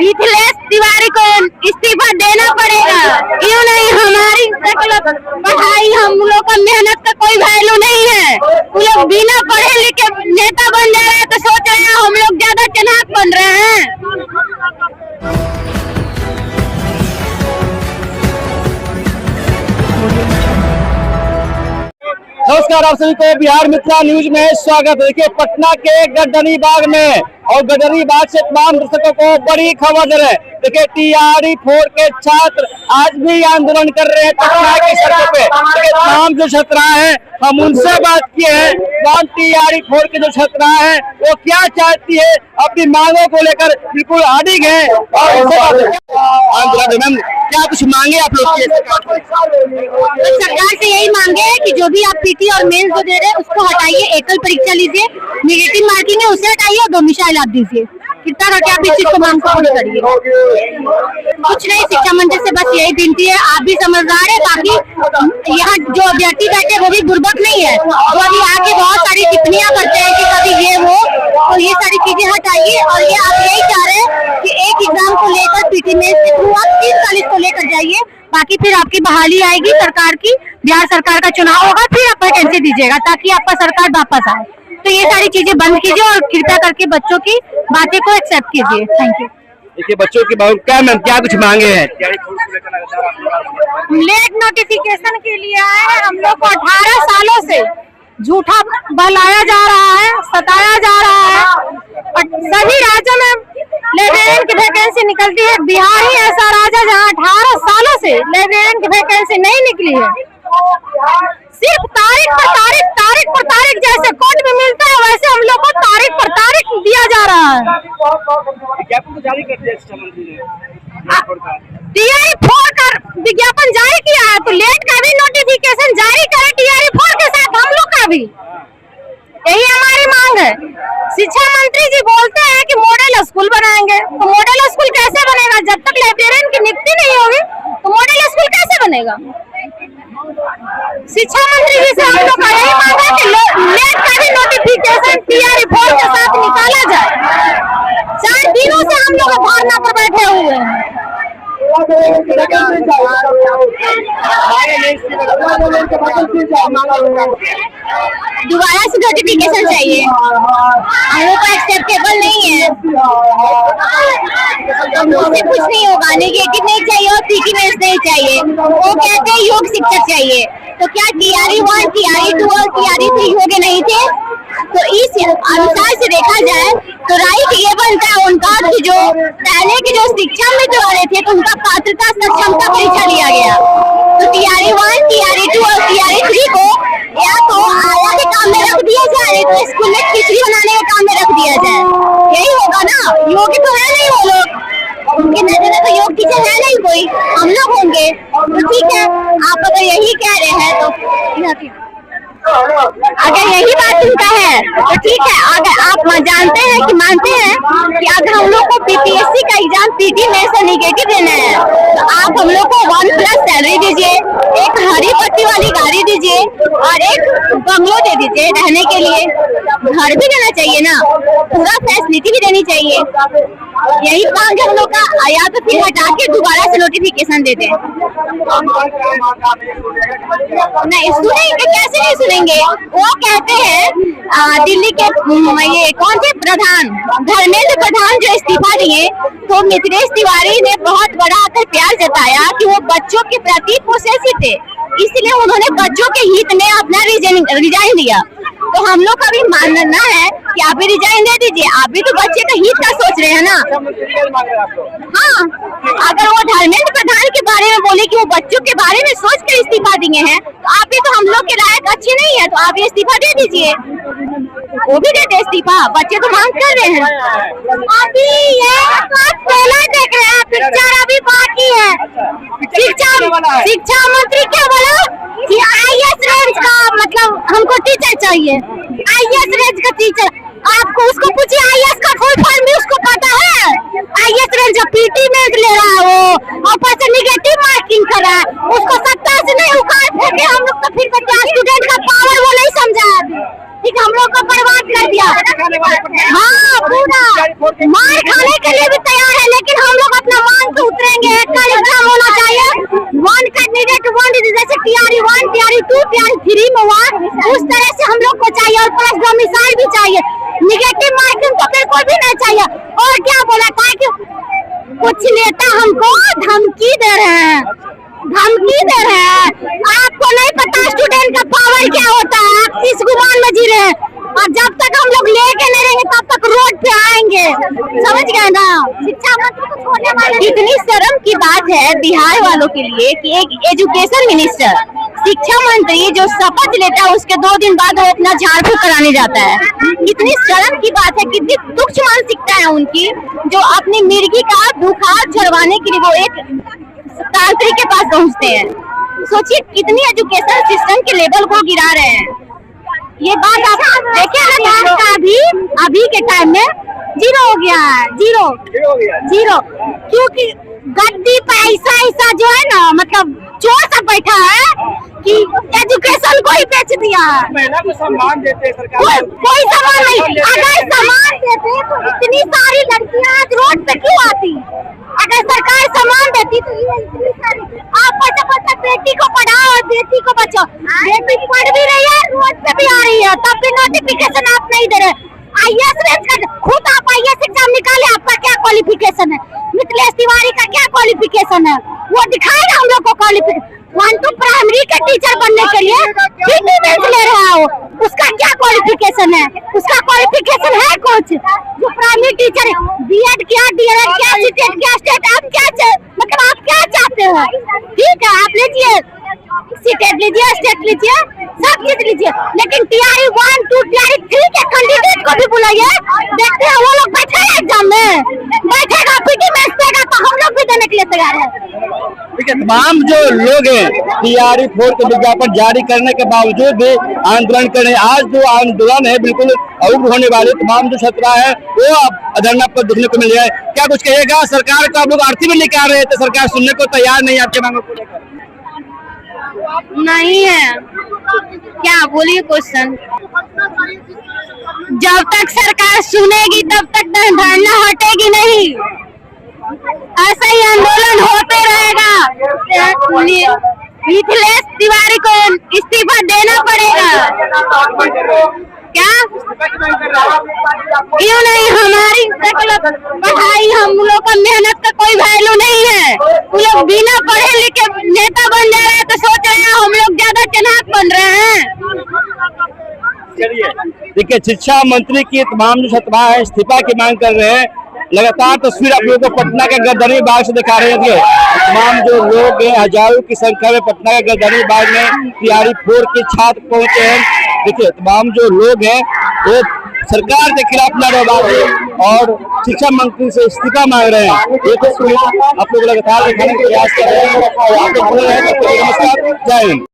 मिथिलेश तिवारी को इस्तीफा देना पड़ेगा। क्यों नहीं, हमारी पढ़ाई, हम लोग का मेहनत का कोई वैल्यू नहीं है। वो लोग बिना पढ़े लिखे नेता बन जा रहे हैं तो सोच रहे हैं हम लोग ज्यादा चनाक बन रहे हैं। नमस्कार, आप सभी को बिहार मित्रा न्यूज में स्वागत है। देखिए, पटना के गडरी बाग में और गडरी बाग से तमाम दर्शकों को बड़ी खबर दे रहे हैं। देखिए, TRE 4 के छात्र आज भी आंदोलन कर रहे हैं पटना की सड़कों पे। तमाम जो छात्रा है, हम उनसे बात किए हैं। तमाम TRE 4 के जो छात्रा है वो क्या चाहती है, अपनी मांगों को लेकर बिल्कुल अडिग है। और मैम, क्या कुछ मांगे आप लोग की? तो सरकार से यही मांगे है कि जो भी आप PT और मेंस जो दे रहे हैं उसको हटाइए, एकल परीक्षा लीजिए, नेगेटिव मार्किंग है उसे हटाइए और डोमिसाइल आप दीजिए। कितना करके आप इस चीज को मांग को पूरी करिए। कुछ नहीं, शिक्षा मंत्री से बस यही विनती है, आप भी समझदार है, ताकि यहाँ जो अभ्यर्थी बैठे वो भी बुर्बक नहीं है, जो अभी आके बहुत सारी टिप्पणियां करते हैं कि कभी ये वो, तो ये सारी चीजें हटाइए। और ये आप यही चाह रहे हैं कि एक एग्जाम को लेकर PT में से थ्रू आप 30-40 को लेकर जाइए, बाकी फिर आपकी बहाली आएगी सरकार की, बिहार सरकार का चुनाव होगा, फिर आप वैकेंसी दीजिएगा ताकि आपका सरकार वापस आए। तो ये सारी चीजें बंद कीजिए और कृपया करके बच्चों की बातें को एक्सेप्ट कीजिए। Thank you. देखिए, बच्चों की क्या कुछ मांगे हैं? लेट नोटिफिकेशन के लिए आए हैं। हम लोग को 18 सालों से झूठा बहलाया जा रहा है, सताया जा रहा है। और सभी राज्यों में लाइब्रेरियन की वैकेंसी निकलती है, बिहार ही ऐसा राज्य है जहाँ 18 सालों से लाइब्रेरियन की वैकेंसी नहीं निकली है। सिर्फ तारीख पर तारीख जैसे कोर्ट में मिलता है वैसे हम लोग को तारीख पर तारीख दिया जा रहा है। जारी कर दिया शिक्षा मंत्री ने TRE 4 का विज्ञापन जारी किया है, तो लेट का भी नोटिफिकेशन जारी करे TRE 4 के साथ हम लोग का भी, यही हमारी मांग है। शिक्षा मंत्री जी बोलते हैं कि मॉडल स्कूल बनाएंगे, तो मॉडल स्कूल कैसे बनेगा? जब तक लाइब्रेरियन की नियुक्ति नहीं होगी तो मॉडल स्कूल कैसे बनेगा? शिक्षा मंत्री जी से हम लोग का यही मांग है कि लेट का भी नोटिफिकेशन TRE 4 के साथ निकाला जाए। 4 दिनों से हम लोग धरना पर बैठे हुए हैं। दोबारा से नोटिफिकेशन चाहिए, हम लोग को एक्सेप्टेबल नहीं है। उससे कुछ नहीं होगा, नेगेटिव नहीं चाहिए और PT मेंस नहीं चाहिए। वो कहते हैं योग शिक्षक चाहिए, तो क्या TRE 1, TRE 2 और TRE 3 योग्य नहीं थे? तो इस अनुसार से देखा जाए तो राइट ये बनता है उनका कि जो पहले के जो शिक्षा मित्र वाले थे तो उनका पात्रता सक्षमता परीक्षा लिया गया, तो TRE 1, TRE 2 और TRE 3 को या तो आया के काम में रख दिया जाए, तो स्कूल में खिचड़ी बनाने के काम में रख दिया जाए। यही होगा ना, योग्य तो है नहीं वो लोग, उनके नजर में तो योग टीचर है नहीं कोई, हम लोग होंगे। तो ठीक है, आप अगर यही कह रहे हैं तो अगर यही बात उनका है तो ठीक है। अगर आप जानते हैं कि मानते हैं कि अगर हम लोग को PPSC का एग्जाम PT में से निगेटिव देना है तो आप हम लोग को 1+ सैलरी दीजिए, एक हरी पट्टी वाली गाड़ी दीजिए और एक बंगलो दे दीजिए रहने के लिए। घर भी देना चाहिए ना, पूरा फैसिलिटी भी देनी चाहिए। यही मांग हम लोग का, या तो फिर हटा के दोबारा से नोटिफिकेशन दे दें। नहीं सुनेंगे, कैसे नहीं सुनेंगे? वो कहते हैं दिल्ली के ये कौन थे प्रधान, धर्मेंद्र प्रधान जो इस्तीफा दिए, तो मिथिलेश तिवारी ने बहुत बड़ा आकर प्यार जताया कि वो बच्चों के प्रति पोसेसिव थे, इसलिए उन्होंने बच्चों के हित में अपना रिजाइन दिया। तो हम लोग का भी मानना है कि आप भी रिजाइन दे दीजिए, आप भी तो बच्चे का हित का सोच रहे हैं ना। हाँ, अगर वो धर्मेंद्र प्रधान के बारे में बोले कि वो बच्चों के बारे में सोच कर इस्तीफा दिए हैं, तो आप भी तो हम लोग के लायक अच्छे नहीं है, तो आप ये इस्तीफा दे दीजिए। वो भी देते इस्तीफा, बच्चे तो मांग कर रहे हैं। अभी ये पहला देख रहे हैं, पिक्चर अभी बाकी है। शिक्षा मंत्री क्या बोला कि IAS रेंज का मतलब हमको टीचर चाहिए, IAS रेंज का टीचर। आपको उसको पूछिए IAS का फुल फॉर्म भी उसको पता है? IAS रेंज जो PT में ले रहा है वो, और पैसे निगेटिव मार्किंग कर रहा है, उसको 70 से नहीं उखाड़ फेंके हम लोग तो फिर बच्चा स्टूडेंट का पावर वो नहीं समझा अभी, ठीक, हम लोग को बर्बाद कर दिया। हाँ, पूरा मार खाने के लिए भी तैयार है, लेकिन हम रुपया फ्री में हुआ, उस तरह से हम लोग को चाहिए, और प्लस डोमिसाइल भी चाहिए। निगेटिव मार्किंग तो बिल्कुल भी नहीं चाहिए। और क्या बोला था कि कुछ नेता हमको धमकी दे रहे हैं, धमकी दे रहे हैं। आपको नहीं पता स्टूडेंट का पावर क्या होता है, आप किस गुमान में जी रहे हैं। और जब तक हम लोग लेके नहीं रहेंगे तब तक रोड पे आएंगे, समझ गए ना। शिक्षा मंत्री को छोड़ने वाले, कितनी शर्म की बात है बिहार वालों के लिए कि एक एजुकेशन मिनिस्टर, शिक्षा मंत्री जो शपथ लेता है उसके 2 दिन बाद वो अपना झाड़ फूक कराने जाता है। कितनी शर्म की बात है, कितनी तुच्छ मानसिकता है उनकी, जो अपनी मिर्गी का बुखार झड़वाने के लिए वो एक तांत्रिक के पास पहुंचते हैं। सोचिए कितनी एजुकेशन सिस्टम के लेवल को गिरा रहे हैं। ये बात आप देखे ना, अभी के टाइम में जीरो हो गया है, जीरो, क्योंकि गद्दी पैसा ऐसा जो है ना, मतलब चोर सब बैठा है कि एजुकेशन को ही बेच दिया है। महिला को सम्मान देते हैं सरकार, कोई सम्मान नहीं। अगर सम्मान देते तो इतनी सारी लड़कियां आज रोड पे क्यों आती? अगर सरकार सम्मान देती तो ये इतनी सारी, आप बच्चा बेटी को पढ़ाओ और बेटी को बचाओ। बेटी पढ़ भी रही है, रोड पे भी आ रही है, तब भी नोटिफिकेशन आप नहीं दे रहे। IAS रेंज का खुद आप IAS एग्जाम निकाले, आपका क्या क्वालिफिकेशन है? मिथिलेश तिवारी का क्या क्वालिफिकेशन है? वो दिखाएगा हम लोग को क्वालिफिकेशन। 1 to प्राइमरी के टीचर बनने के लिए कितनी मेहनत ले रहा है वो, उसका क्या क्वालिफिकेशन है? उसका क्वालिफिकेशन है कुछ? जो प्राइमरी टीचर B.Ed किया, D.Ed किया, C.Ted किया, स्टेट, आप क्या मतलब आप क्या चाहते हो? ठीक है, आप लीजिए, C.Ted लीजिए, स्टेट लीजिए, सब चीज लीजिए, लेकिन TRE 1, 2, TRE 3 के कैंडिडेट को भी बुलाइए, देखते हैं वो लोग बैठेगा एग्जाम में, बैठेगा पीटी में देगा तो हम लोग भी देने के लिए तैयार है। ठीक है, तमाम जो लोग हैं TRE 4 के विज्ञापन जारी करने के बावजूद भी आंदोलन कर रहे हैं। आज जो आंदोलन है बिल्कुल अवरुद्ध होने वाले तमाम जो छात्रा है वो अब धरना पर देखने को मिल रहा है। क्या कुछ कहिएगा? सरकार को आप लोग आरती में लेके आ रहे थे, सरकार सुनने को तैयार नहीं, आपके मांगों को लेकर नहीं है। क्या बोलिए क्वेश्चन? जब तक सरकार सुनेगी तब तक धरना हटेगी नहीं, ऐसा ही आंदोलन होते रहेगा। मिथिलेश तिवारी को इस्तीफा देना पड़ेगा। क्या क्यों नहीं? हमारी पढ़ाई, हम लोग का मेहनत का कोई वैल्यू नहीं है। वो लोग बिना पढ़े लिखे नेता बन जा रहे हैं तो सोच रहे हैं हम लोग ज्यादा चनाक बन रहे हैं। चलिए, देखिए शिक्षा मंत्री की तमाम जो छात्रा है इस्तीफा की मांग कर रहे हैं। लगातार तस्वीर आप लोगों को पटना के गर्दनी बाग से दिखा रहे हैं। तमाम जो लोग हैं हजारों की संख्या में पटना के गर्दनी बाग में TRE 4 के छात्र पहुंचे हैं। देखिए तमाम जो लोग हैं वो सरकार के खिलाफ नारेबाजी और शिक्षा मंत्री से इस्तीफा मांग रहे हैं। ये तस्वीर आप लोग लगातार दिखाने का प्रयास कर रहे हैं। नमस्कार, जय हिंद।